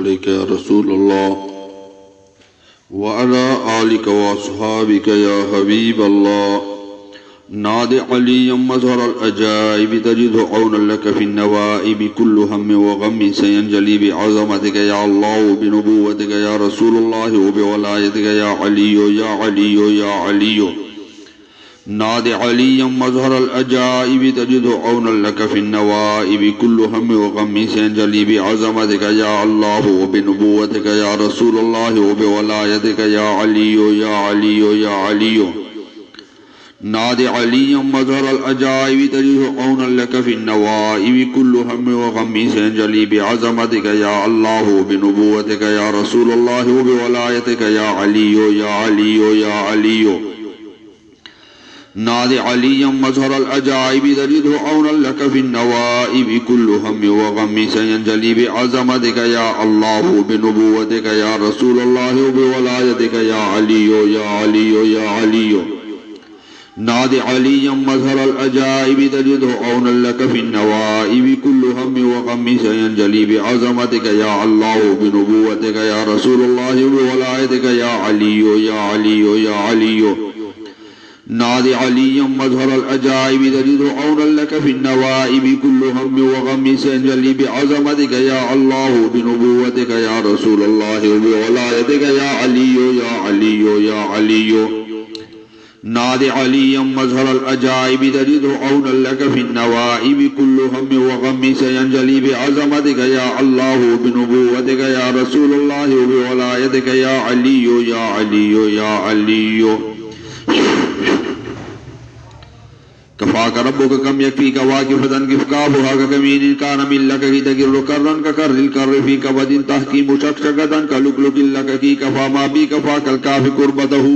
अलैका या रसूल अल्लाह व अला आलिका व अस्हाबिका या हबीब अल्लाह नादि अलियम मज़हर अल-अजाइब तजिदु औनन लक फि नवाइब कुल्लु हम्म व गम्म सयंजली बिअज़मतिका या अल्लाह व बिनुबुव्वतिका या रसूलुल्लाह व बिवलायतिका या अली या अली या अली नादि अलियम मज़हर अल-अजाइब तजिदु औनन लक फि नवाइब कुल्लु हम्म व गम्म सयंजली बिअज़मतिका या अल्लाह व बिनुबुव्वतिका या रसूलुल्लाह व बिवलायतिका या अली या अली नादि अलियम मज़हर अल-अजाइब तजिदु औनन लक फि नवाइब कुल्लु हम्म व गम्म सयंजली बिअज़मतिका या अल्लाह व बिनुबुव्वतिका या रसूलुल्लाह व बिवलायतिका या अली या अली नादि अलियम मज़हर अल-अजाइब तजिदु औनन लक फि नवाइब कुल्लु हम्म व गम्म सयंजली बिअज़मतिका या अल्लाह व बिनुबुव्वतिका या रसूलुल्लाह व बिवलायतिका या अली नादि अलियम मज़हर अल-अजाइब तजिदु औनन लक फि नवाइब कुल्लु हम्म व गम्म सयंजली बिअज़मतिका या अल्लाह व बिनुबुव्वतिका या रसूलुल्लाह व बिवलायतिका या अली नादि अलियम मज़हर अल-अजाइब तजिदु औनन लक फि नवाइब कुल्लु हम्म व गम्म सयंजली बिअज़मतिका या अल्लाह व बिनुबुव्वतिका या रसूलुल्लाह व बिवलायतिका या अली नादि अलियम मज़हर अल-अजाइब तजिदु औनन लक फि नवाइब कुल्लु हम्म व गम्म सयंजली बिअज़मतिका या अल्लाह व बिनुबुव्वतिका या रसूलुल्लाह व बिवलायतिका या अली कफ़ाक रब्बुका कम यकफ़ीका वाक़िफ़तन गिफ़काबुहा कमीनिन कान मिन लक की तगिर्रु कर्रन ककर्रिल कर्रि फ़ी कबदिन तहकीमु शक़शक़तन कलुकलुकिल लक की कफ़ा मा बी कफ़ा कल काफ़ि कुर्बतहु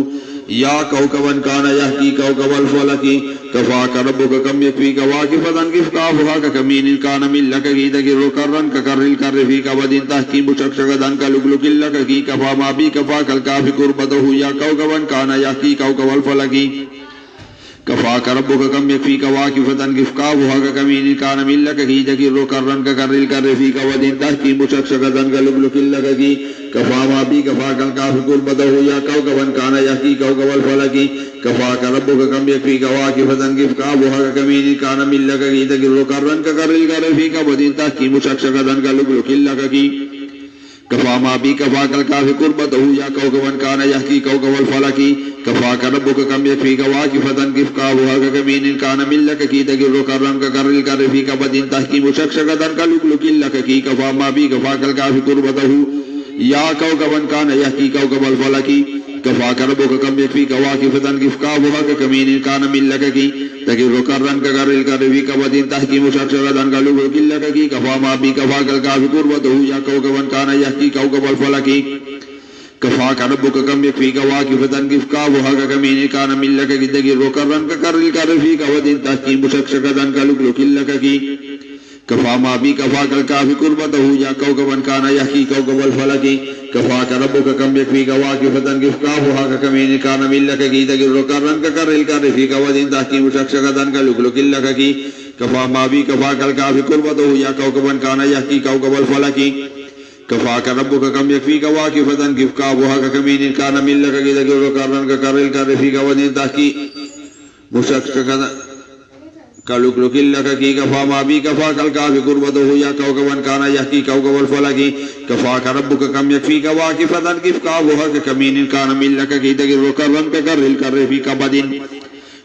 या कौकबन कान यहकी कौकबल फलकी कफ़ाक रब्बुका कम यकफ़ीका वाक़िफ़तन गिफ़काबुहा कमीनिन कान मिन लक की तगिर्रु कर्रन ककर्रिल कर्रि फ़ी कबदिन तहकीमु शक़शक़तन कलुकलुकिल लक की कफ़ा मा बी कफ़ा कल काफ़ि कुर्बतहु या कौकबन कान यहकी कौकबल फलकी कफ़ाक रब्बुका कम यकफ़ीका वाक़िफ़तन गिफ़काबुहा कमीनिन कान मिन लक की तगिर्रु कर्रन ककर्रिल कर्रि फ़ी कबदिन तहकीमु शक़शक़तन कलुकलुकिल लक की कफ़ा मा बी कफ़ा कल काफ़ि कुर्बतहु या कौकबन कान यहकी कौकबल फलकी कफ़ाक रब्बुका कम यकफ़ीका वाक़िफ़तन गिफ़काबुहा कमीनिन कान मिन लक की तगिर्रु कर्रन ककर्रिल कर्रि फ़ी कबदिन तहकीमु शक़शक़तन कलुकलुकिल लक की कफ़ा मा बी कफ़ा कल काफ़ि कुर्बतहु या कौकबन कान यहकी कौकबल फलकी कफ़ाक रब्बुका कम यकफ़ीका वाक़िफ़तन गिफ़काबुहा कमीनिन कान मिन लक की तगिर्रु कर्रन ककर्रिल कर्रि फ़ी कबदिन तहकीमु शक़शक़तन कलुकलुकिल लक की कफ़ा मा बी कफ़ा कल काफ़ि कुर्बतहु या कौकबन कान यहकी कौकबल फलकी कफ़ाक रब्बुका कम यकफ़ीका वाक़िफ़तन गिफ़काबुहा कमीनिन कान मिन लक की तगिर्रु कर्रन ककर्रिल कर्रि फ़ी कबदिन तहकीमु शक़शक़तन कलुकलुकिल लक की कफ़ा मा बी कफ़ा कल काफ़ि कुर्बतहु या कौकबन कान यहकी कौकबल फलकी कफ़ाक रब्बुका कम यकफ़ीका वाक़िफ़तन गिफ़काबुहा कमीनिन कान मिन लक की तगिर्रु कर्रन ककर्रिल कर्रि फ़ी कबदिन तहकीमु शक़शक़तन कलुकलुकिल लक की कफ़ा मा बी कफ़ा कल काफ़ि कुर्बतहु या कौकबन कान यहकी कौकबल फलकी कफ़ाक रब्बुका कम यकफ़ीका वाक़िफ़तन गिफ़काबुहा कमीनिन कान मिन लक की तगिर्रु कर्रन ककर्रिल कर्रि फ़ी कबदिन तहकीमु शक़शक़तन कलुकलुकिल लक की कफ़ा मा बी कफ़ा कल काफ़ि कुर्बतहु या कौकबन कान यहकी कौकबल फलकी कफ़ाक रब्बुका कम यकफ़ीका वाक़िफ़तन गिफ़काबुहा कमीनिन कान मिन लक की तगिर्रु कर्रन ककर्रिल कर्रि फ़ी कबदिन तहकीमु शक़शक़तन कलुकलुकिल लक की कफ़ा मा बी कफ़ा कल काफ़ि कुर्बतहु या कौकबन कान यहकी कौकबल फलकी कफ़ाक रब्बुका कम यकफ़ीका वाक़िफ़तन गिफ़काबुहा कमीनिन कान मिन लक की तगिर्रु कर्रन ककर्रिल कर्रि फ़ी कबदिन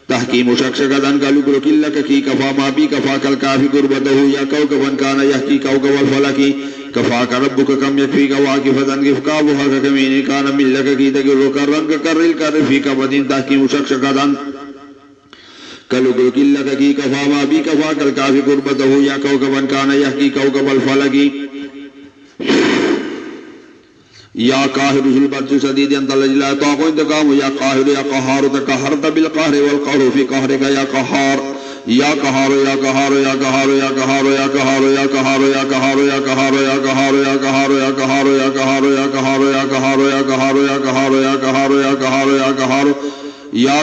तहकीमु शक़शक़तन कलुकलुकिल लक की कफ़ा मा बी कफ़ा कल काफ़ि कुर्बतहु या कौकबन कान यहकी कौकबल फलकी कफ़ाक रब्बुका कम यकफ़ीका वाक़िफ़तन गिफ़काबुहा कमीनिन कान मिन लक की तगिर्रु कर्रन ककर्रिल कर्रि फ़ी कबदिन तहकीमु शक़शक़तन कलुकलुकिल लक की कफ़ा मा बी कफ़ा कल काफ़ि कुर्बतहु या कौकबन कान यहकी कौकबल फलकी या काहिरु ज़ुल बत्सि सदीद अंतल ला ताक़ु इंतकाम या काहिरु या क़हार तक़हरत बिल क़हरि वल क़हरु फ़ी क़हरिका या क़हार या कहार या कहार या कहार या कहार या कहार या कहार या कहार या कहार या कहार या कहार या कहार या कहार या कहार या कहार या कहार या कहार या कहार या कहार या कहार या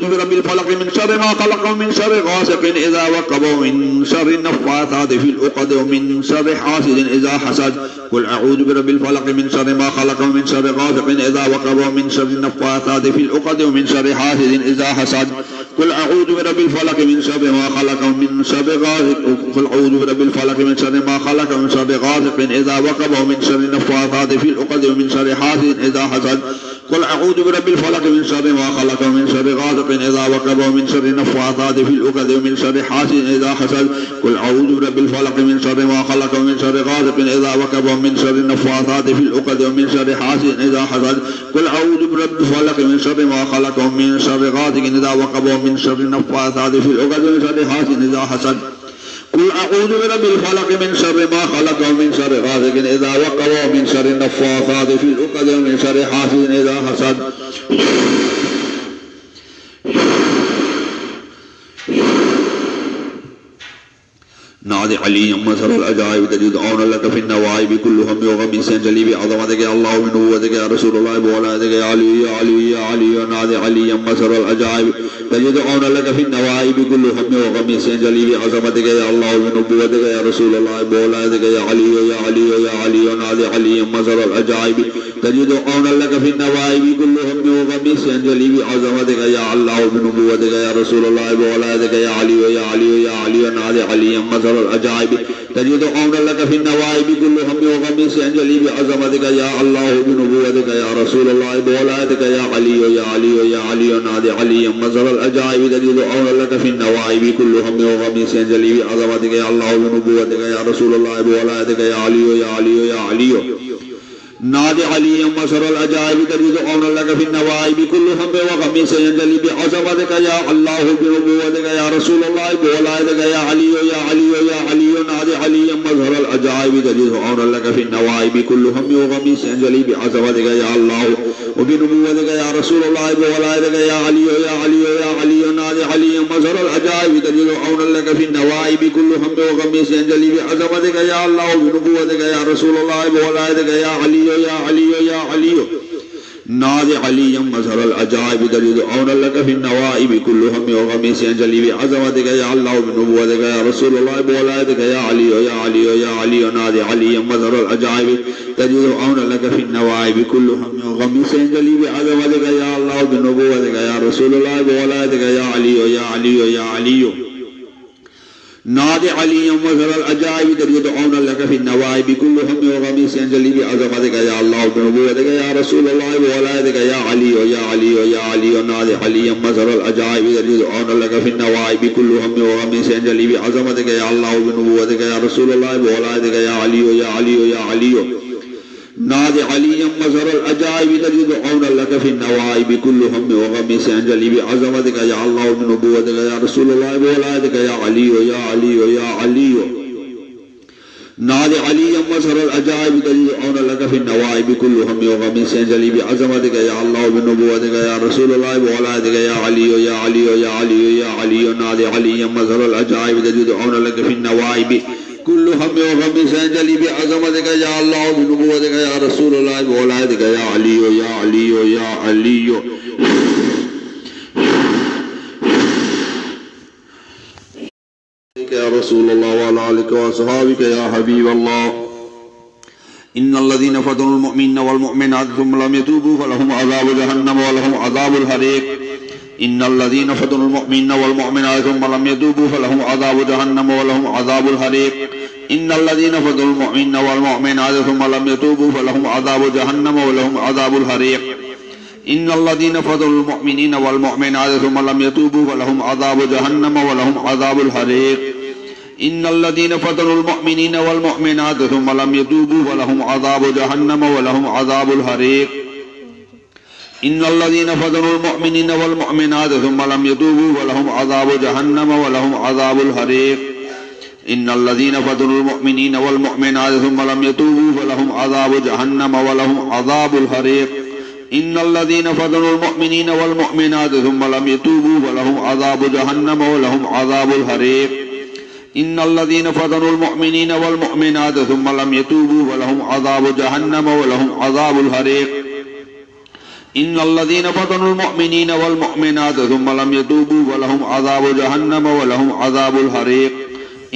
अऊज़ु बिरब्बिल फलक मिन शर्रि मा खलक़ व मिन शर्रि गासिक़िन इज़ा वक़ब व मिन शर्रि नफ़्फ़ाथाति फ़िल उक़द व मिन शर्रि हासिदिन इज़ा हसद कुल अऊज़ु बिरब्बिल फलक मिन शर्रि मा खलक़ व मिन शर्रि गासिक़िन इज़ा वक़ब व मिन शर्रि नफ़्फ़ाथाति फ़िल उक़द व मिन शर्रि हासिदिन इज़ा हसद कुल अऊज़ु बिरब्बिल फलक मिन शर्रि मा खलक़ व मिन शर्रि गासिक़िन कुल अऊज़ु बिरब्बिल फलक मिन शर्रि मा खलक़ व मिन शर्रि गासिक़िन इज़ा वक़ब व मिन शर्रि नफ़्फ़ाथाति फ़िल उक़द व मिन शर्रि हासिदिन इज़ा हसद कुल अऊज़ु बिरब्बिल फलक मिन शर्रि मा खलक़ व मिन शर्रि गासिक़िन इज़ा वक़ब व मिन शर्रि नफ़्फ़ाथाति फ़िल उक़द व मिन शर्रि हासिदिन इज़ा हसद कुल अऊज़ु बिरब्बिल फलक मिन शर्रि मा खलक़ व मिन शर्रि गासिक़िन इज़ा वक़ब व मिन शर्रि नफ़्फ़ाथाति फ़िल उक़द व मिन शर्रि हासिदिन इज़ा हसद कुल अऊज़ु बिरब्बिल फलक मिन शर्रि मा खलक़ व मिन शर्रि गासिक़िन इज़ा वक़ब व मिन शर्रि नफ़्फ़ाथाति फ़िल उक़द व मिन शर्रि हासिदिन इज़ा हसद कुल अऊज़ु बिरब्बिल फलक मिन शर्रि मा खलक़ व मिन शर्रि गासिक़िन इज़ा वक़ब व मिन शर्रि नफ़्फ़ाथाति फ़िल उक़द व मिन शर्रि हासिदिन इज़ा हसद नादि अली मसरल अजाइब तजिदऊन लक फिन नवाइब कुल्लु हम युगमी से जली भी अज़मत के अल्लाह व नबुव्वत के रसूलुल्लाह बोलात के अली या अली या अली नादि अली मसरल अजाइब तजिदऊन लक फिन नवाइब कुल्लु हम युगमी से जली भी अज़मत के अल्लाह व नबुव्वत के रसूलुल्लाह बोलात के अली या अली या अली नादि अली मसरल अजाइब तजिदऊन लक फिन नवाइब कुल्लु हम युगमी से जली भी अज़मत के अल्लाह व नबुव्वत के रसूलुल्लाह बोलात के अली या अली या अली नादि अली अजाइब तजिदऊन लक फिन नवाइब कुल्लु हम युगमी से अंजलि भी अज़मत का या अल्लाह व नबुव्वत का या रसूलुल्लाह बोलात का या अली या अली नादि अली मज़रल अजाइब तजिदऊन लक फिन नवाइब कुल्लु हम युगमी से अंजलि भी अज़मत का या अल्लाह व नबुव्वत का या रसूलुल्लाह बोलात का या अली नादि अली मसरल अजाइब तजिदऊन लक फिन नवाइब कुल्लु हम युगमी से अंजलि भी अज़मत का या अल्लाह व नबुव्वत का या रसूलुल्लाह बोलात का या अली नादि अली मसरल अजाइब तजिदऊन लक फिन नवाइब कुल्लु हम युगमी से अंजलि भी अज़मत का या अल्लाह व नबुव्वत का या रसूलुल्लाह बोलात का या अली नादि अली मसरल अजाइब तजिदऊन लक फिन नवाइब कुल्लु हम युगमी से अंजलि भी अज़मत का या अल्लाह व नबुव्वत का या रसूलुल्लाह बोलात का या अली नादि अली मसरल अजाइब तजिदऊन लक फिन नवाइब कुल्लु हम युगमी से अंजलि भी अज़मत का या अल्लाह व नबुव्वत का या रसूलुल्लाह बोलात का या अली नादि अली मसरल अजाइब तजिदऊन लक फिन नवाइब कुल्लु हम युगमी से अंजलि भी अज़मत का या अल्लाह व नबुव्वत का या रसूलुल्लाह बोलात का या अली नादि अली मसरल अजाइब तजिदऊन लक फिन नवाइब कुल्लु हम युगमी से अंजलि भी अज़मत का या अल्लाह व नबुव्वत का या रसूलुल्लाह बोलात का या अली नादि अली मसरल अजाइब तजिदऊन लक फिन नवाइब कुल्लु हम युगमी से अंजलि भी अज़मत का या अल्लाह व नबुव्वत का या रसूलुल्लाह बोलात का या अली नादि अली मसरल अजाइब तजिदऊन लक फिन नवाइब कुल्लु हम युगमी से अंजलि भी अज़मत का या अल्लाह व नबुव्वत का या रसूलुल्लाह बोलात का या अली नादि अली मसरल अजाइब तजिदऊन लक फिन नवाइब कुल्लु हम युगमी से अंजलि भी अज़मत का या अल्लाह व नबुव्वत का या रसूलुल्लाह बोलात का या अली नादि अली मसरल अजाइब तजिदऊन लक फिन नवाइब कुल्लु हम युगमी से अंजलि भी अज़मत का या अल्लाह व नबुव्वत का या रसूलुल्लाह बोलात का या अली या रसूलुल्लाह व अला आलिका व अस्हाबिका या हबीबल्लाह इन्नल्लज़ीना फ़तनुल मुअमिनीना वल मुअमिनात सुम्मा लम यतूबू फलहुम अज़ाबु जहन्नम व लहुम अज़ाबुल हरीक़ इन्नल्लज़ीना फ़तनुल मुअमिनीना वल मुअमिनात सुम्मा लम यतूबू फलहुम अज़ाबु जहन्नम व लहुम अज़ाबुल हरीक़ इन्नल्लज़ीना फ़तनुल मुअमिनीना वल मुअमिनात सुम्मा लम यतूबू फलहुम अज़ाबु जहन्नम व लहुम अज़ाबुल हरीक़ इन्नल्लज़ीना फ़तनुल मुअमिनीना वल मुअमिनात सुम्मा लम यतूबू फलहुम अज़ाबु जहन्नम व लहुम अज़ाबुल हरीक़ इन्नल्लज़ीना फ़तनुल मुअमिनीना वल मुअमिनात सुम्मा लम यतूबू फलहुम अज़ाबु जहन्नम व लहुम अज़ाबुल हरीक़ इन्नल्लज़ीना फ़तनुल मुअमिनीना वल मुअमिनात सुम्मा लम यतूबू फलहुम अज़ाबु जहन्नम व लहुम अज़ाबुल हरीक़ इन्नल्लज़ीना फ़तनुल मुअमिनीना वल मुअमिनात सुम्मा लम यतूबू फलहुम अज़ाबु जहन्नम व लहुम अज़ाबुल हरीक़ इन्नल्लज़ीना फ़तनुल मुअमिनीना वल मुअमिनात सुम्मा लम यतूबू फलहुम अज़ाबु जहन्नम व लहुम अज़ाबुल हरीक़ इन्नल्लज़ीना फ़तनुल मुअमिनीना वल मुअमिनात सुम्मा लम यतूबू फलहुम अज़ाबु जहन्नम व लहुम अज़ाबुल हरीक़ इन्नल्लज़ीना फ़तनुल मुअमिनीना वल मुअमिनात सुम्मा लम यतूबू वलहुम अज़ाबु जहन्नम वलहुम अज़ाबुल हरीक़।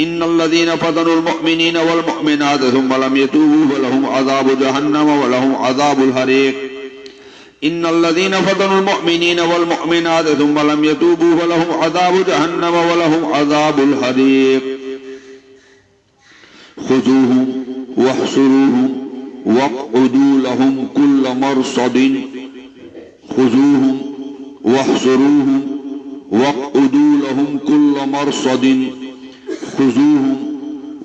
इन्नल्लज़ीना फ़तनुल मुअमिनीना वल मुअमिनात सुम्मा लम यतूबू वलहुम अज़ाबु जहन्नम वलहुम अज़ाबुल हरीक़। इन्नल्लज़ीना फ़तनुल मुअमिनीना वल मुअमिनात सुम्मा लम यतूबू वलहुम अज़ाबु जहन्नम वलहुम अज़ाबुल हरीक़। खुज़ूहुम वह्शुरूहुम वक़्उदू लहुम कुल्ल मरसदिन। खुज़ूहुम वह्शुरूहुम वक़्उदू लहुम कुल्ल मरसदिन। खुज़ूहुम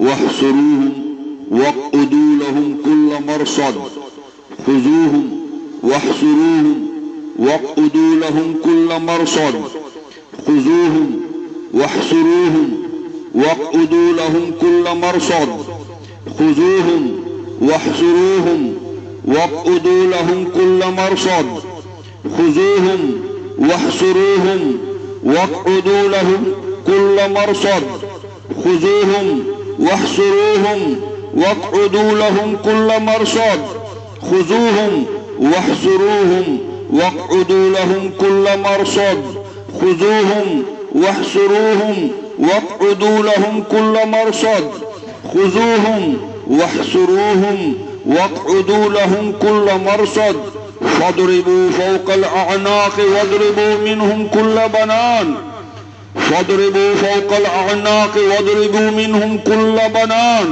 वह्शुरूहुम वक़्उदू लहुम कुल्ल मरसद। खुज़ूहुम वह्शुरूहुम वक़्उदू लहुम कुल्ल मरसद। खुज़ूहुम वह्शुरूहुम वक़्उदू लहुम कुल्ल मरसद। खुज़ूहुम वह्शुरूहुम वक़्उदू लहुम कुल्ल मरसद। खुज़ूहुम वह्शुरूहुम वक़्उदू लहुम कुल्ल मरसद। खुज़ूहुम वह्शुरूहुम वक़्उदू लहुम कुल्ल मरसद। खुज़ूहुम वह्शुरूहुम वक़्उदू लहुम कुल्ल मरसद। खुज़ूहुम वह्शुरूहुम वक़्उदू लहुम कुल्ल मरसद। खुज़ूहुम वह्शुरूहुम वक़्उदू लहुम कुल्ल मरसद। फ़द्रिबू फ़ौक़ल अअनाक़ वद्रिबू मिनहुम कुल्ल बनान। फ़द्रिबू फ़ौक़ल अअनाक़ वद्रिबू मिनहुम कुल्ल बनान।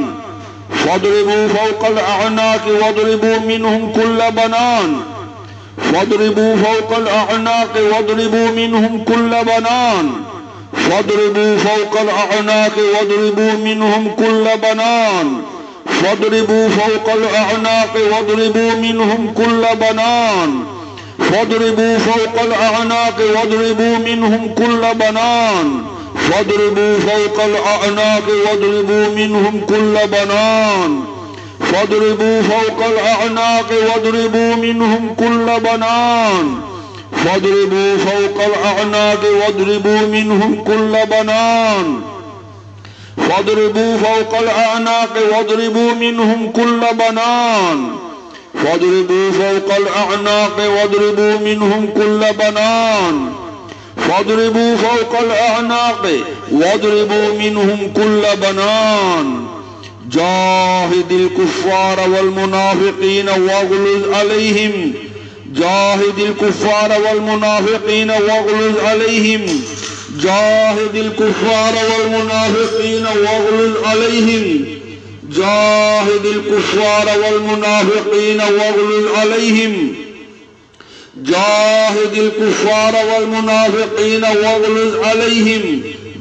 फ़द्रिबू फ़ौक़ल अअनाक़ वद्रिबू मिनहुम कुल्ल बनान। फ़द्रिबू फ़ौक़ल अअनाक़ वद्रिबू मिनहुम कुल्ल बनान। फ़द्रिबू फ़ौक़ल अअनाक़ वद्रिबू मिनहुम कुल्ल बनान। फ़द्रिबू फ़ौक़ल अअनाक़ वद्रिबू मिनहुम कुल्ल बनान। फ़द्रिबू फ़ौक़ल अअनाक़ वद्रिबू मिनहुम कुल्ल बनान। फ़द्रिबू फ़ौक़ल अअनाक़ वद्रिबू मिनहुम कुल्ल बनान। फ़द्रिबू फ़ौक़ल अअनाक़ वद्रिबू मिनहुम कुल्ल बनान। फ़द्रिबू फ़ौक़ल अअनाक़ वद्रिबू मिनहुम कुल्ल बनान। फ़द्रिबू फ़ौक़ल अअनाक़ वद्रिबू मिनहुम कुल्ल बनान। फ़द्रिबू फ़ौक़ल अअनाक़ वद्रिबू मिनहुम कुल्ल बनान। फ़द्रिबू फ़ौक़ल अअनाक़ वद्रिबू मिनहुम कुल्ल बनान। जाहिदिल कुफ़्फ़ार वल मुनाफ़िक़ीन वग़्लुज़ अलैहिम। जाहिदिल कुफ़्फ़ार वल मुनाफ़िक़ीन वग़्लुज़ अलैहिम। जाहिदिल कुफ़्फ़ार वल मुनाफ़िक़ीन वग़्लुज़ अलैहिम। जाहिदिल कुफ़्फ़ार वल मुनाफ़िक़ीन वग़्लुज़ अलैहिम। जाहिदिल कुफ़्फ़ार वल मुनाफ़िक़ीन वग़्लुज़ अलैहिम।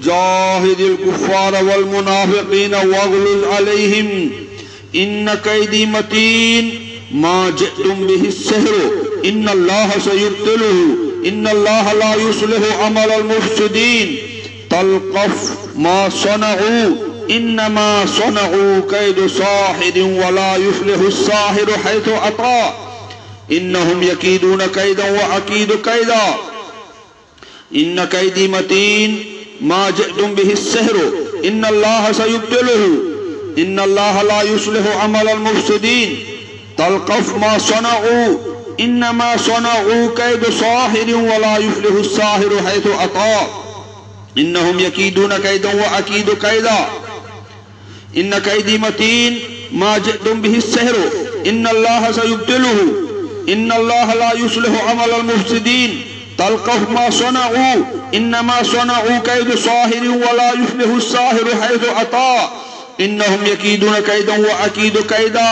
जाहिदिल कुफ़्फ़ार वल मुनाफ़िक़ीन वग़्लुज़ अलैहिम। इन्न कैदी मतीन मा जिअ्तुम बिहि सिह्र इन्नल्लाह सयुब्तिलुहु इन्नल्लाह ला युस्लिहु अमलल मुफ़्सिदीन। तल्क़फ़ मा सनअू इन्नमा सनअू कैदु साहिरिन वला युफ्लिहु साहिरु हैथु अता। इन्नहुम यकीदून कैदन व अकीदु कैदा। इन्न कैदी मतीन मा जिअ्तुम बिहि सिह्र इन्नल्लाह सयुब्तिलुहु इन्नल्लाह ला युस्लिहु अमलल मुफ़्सिदीन। तल्क़फ़ मा सनअू इन्नमा सनअू कैदु साहिरिन वला युफ्लिहु साहिरु हैथु अता। इन्नहुम यकीदून कैदन व अकीदु कैदा। इन्न कैदी मतीन मा जिअ्तुम बिहि सिह्र इन्नल्लाह सयुब्तिलुहु इन्नल्लाह ला युस्लिहु अमलल मुफ़्सिदीन। तल्क़फ़ मा सनअू इन्नमा सनअू कैदु साहिरिन वला युफ्लिहु साहिरु हैथु अता। इन्नहुम यकीदून कैदन व अकीदु कैदा।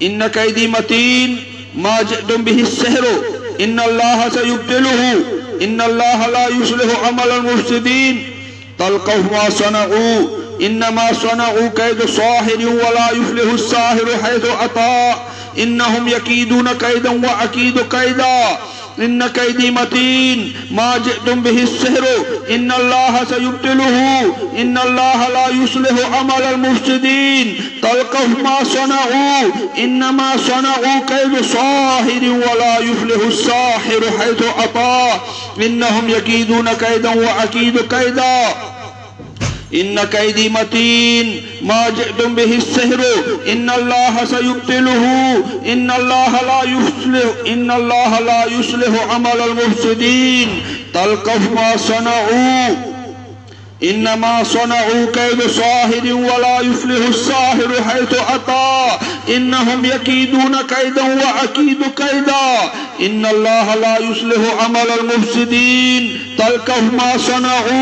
इन्न कैदी मतीन मा जिअ्तुम बिहि सिह्र इन्नल्लाह सयुब्तिलुहु इन्नल्लाह ला युस्लिहु अमलल मुफ़्सिदीन। तल्क़फ़ मा सनअू इन्नमा सनअू कैदु साहिरिन वला युफ्लिहु साहिरु हैथु अता। इन्नहुम यकीदून कैदन व अकीदु कैदा। इन्न कैदी मतीन मा जिअ्तुम बिहि सिह्र इन्नल्लाह सयुब्तिलुहु इन्नल्लाह ला युस्लिहु अमलल मुफ़्सिदीन। तल्क़फ़ मा सनअू इन्नमा सनअू कैदु साहिरिन वला युफ्लिहु साहिरु हैथु अता। इन्नहुम यकीदून कैदन व अकीदु कैदा। इन्न कैदी मतीन मा जिअतुम बिहि सिहरु इन्नल्लाह सयुब्तिलुहु इन्नल्लाह ला युस्लिहु अमल अल मुफ्सिदीन तल्कफ मा सनऊ इन्नमा सनऊ कैद साहिर वला युफ्लिहु साहिरु हैथु अता इन्नहुम यकीदून कैदन व अकीदु कैदा इन्नल्लाह ला युस्लिहु अमल अल मुफ्सिदीन तल्कफ मा सनऊ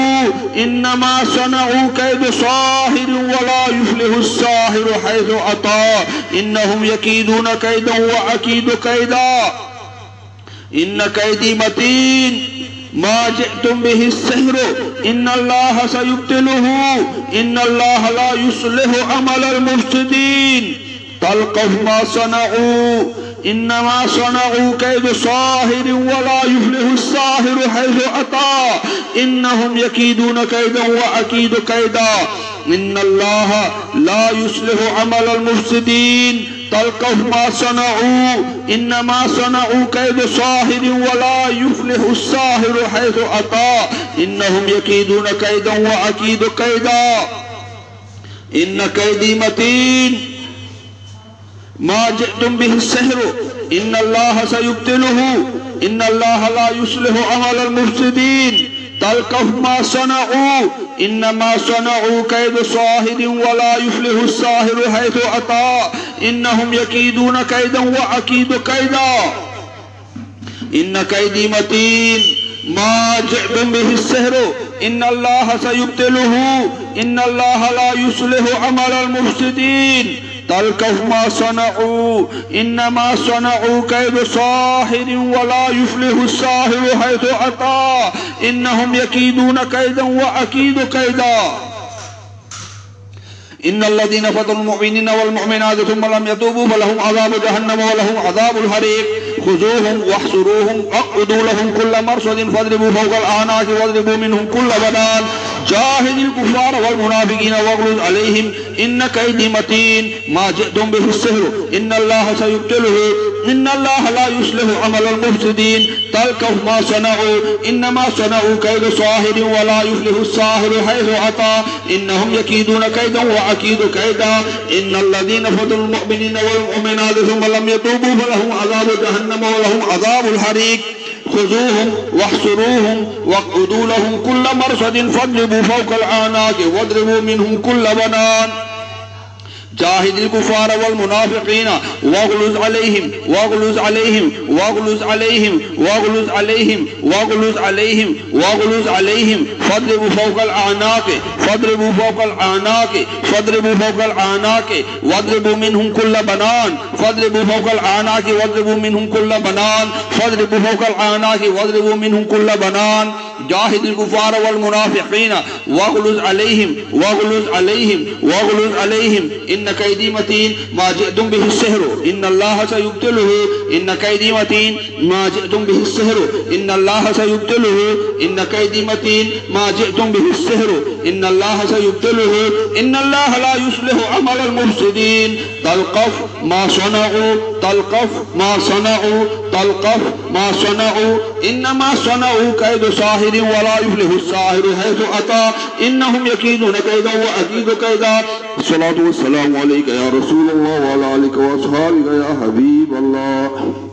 इन्नमा सनऊ कैद साहिर वला युफ्लिहु साहिरु हैथु अता इन्नहुम यकीदून कैदन व अकीदु कैदा इन्न कैदी मतीन मा जिअतुम बिहि सिहरु इन्नल्लाह सयुब्तिलुहु इन्नल्लाह ला युस्लिहु अमल अल मुफ्सिदीन तल्कफ मा सनऊ इन्नमा सनऊ कैद साहिर वला युफ्लिहु साहिरु हैथु अता इन्नहुम यकीदून कैदन व अकीदु कैदा इन्नल्लाह ला युस्लिहु अमल अल मुफ्सिदीन तल्कफ मा सनऊ इन्नमा सनऊ कैद साहिर वला युफ्लिहु साहिरु हैथु अता इन्नहुम यकीदून कैदन व अकीदु कैदा इन्न कैदी मतीन मा जिअतुम बिहि सिहरु इन्नल्लाह सयुब्तिलुहु इन्नल्लाह ला युस्लिहु अमल अल मुफ्सिदीन तल्कफ मा सनऊ इन्नमा सनऊ कैद साहिर वला युफ्लिहु साहिरु हैथु अता इन्नहुम यकीदून कैदन व अकीदु कैदा इन्न कैदी मतीन मा जिअतुम बिहि सिहरु इन्नल्लाह सयुब्तिलुहु इन्नल्लाह ला युस्लिहु अमल अल मुफ्सिदीन तल्कफ मा सनऊ इन्नमा सनऊ कैद साहिर वला युफ्लिहु साहिरु हैथु अता इन्नहुम यकीदून कैदन व अकीदु कैदा इन्नल्लज़ीना फ़तनुल मुमिनीना वल मुमिनात सुम्मा लम यतूबू फलहुम अज़ाबु जहन्नम व लहुम अज़ाबुल हरीक खुज़ूहुम वह्सुरूहुम वक़्उदू लहुम कुल्ला मरसदिन फ़द्रिबू फ़ौक़ल आनाक़ि वज़रिबू मिनहुम कुल्ला बनान जाहिदिल कुफ़ार वल मुनाफ़िक़ीना वग़्लुज़ अलैहिम इन्न कैदी मतीन मा जिअतुम बिहि सिहरु इन्नल्लाह सयुब्तिलुहु इन्नल्लाह ला युस्लिहु अमल अल मुफ्सिदीन तल्कफ मा सनऊ इन्नमा सनऊ कैद साहिर वला युफ्लिहु साहिरु हैथु अता इन्नहुम यकीदून कैदन व अकीदु कैदा इन्नल्लज़ीना फ़तनुल मुमिनीना वल मुमिनात सुम्मा लम यतूबू फलहुम अज़ाबु जहन्नम व लहुम अज़ाबुल हरीक खुज़ूहुम वह्सुरूहुम वक़्उदू लहुम कुल्ला मरसदिन फ़द्रिबू फ़ौक़ल आनाक़ि वज़रिबू मिनहुम कुल्ला बनान जाहिदिल कुफ़ार वल मुनाफ़िक़ीना वग़्लुज़ अलैहिम वग़्लुज़ अलैहिम वग़्लुज़ अलैहिम वग़्लुज़ अलैहिम वग़्लुज़ अलैहिम वग़्लुज़ अलैहिम फ़द्रिबू फ़ौक़ल आनाक़ि फ़द्रिबू फ़ौक़ल आनाक़ि फ़द्रिबू फ़ौक़ल आनाक़ि वज़रिबू मिनहुम कुल्ला बनान फ़द्रिबू फ़ौक़ल आनाक़ि वज़रिबू मिनहुम कुल्ला बनान फ़द्रिबू फ़ौक़ल आनाक़ि वज़रिबू मिनहुम कुल्ला बनान जाहिदिल कुफ़ार वल मुनाफ़िक़ीना वग़्लुज़ अलैहिम वग़्लुज़ अलैहिम वग़्लुज़ अलैहिम इन्न कैदी मतीन मा जिअतुम बिहि सिहरु इन्नल्लाह सयुब्तिलुहु इन्न कैदी मतीन मा जिअतुम बिहि सिहरु इन्नल्लाह सयुब्तिलुहु इन्न कैदी मतीन मा जिअतुम बिहि सिहरु इन्नल्लाह सयुब्तिलुहु इन्नल्लाह ला युस्लिहु अमल अल मुफ्सिदीन तल्कफ मा सनऊ तल्कफ मा सनऊ तल्कफ मा सनऊ इन्नमा सनऊ कैद साहिर वला युफ्लिहु साहिरु हैथु अता इन्नहुम यकीदून कैदन व अकीदु कैदा सलातु वस्सलामु अलैका या रसूलल्लाह व अला आलिका व अस्हाबिका या हबीबल्लाह।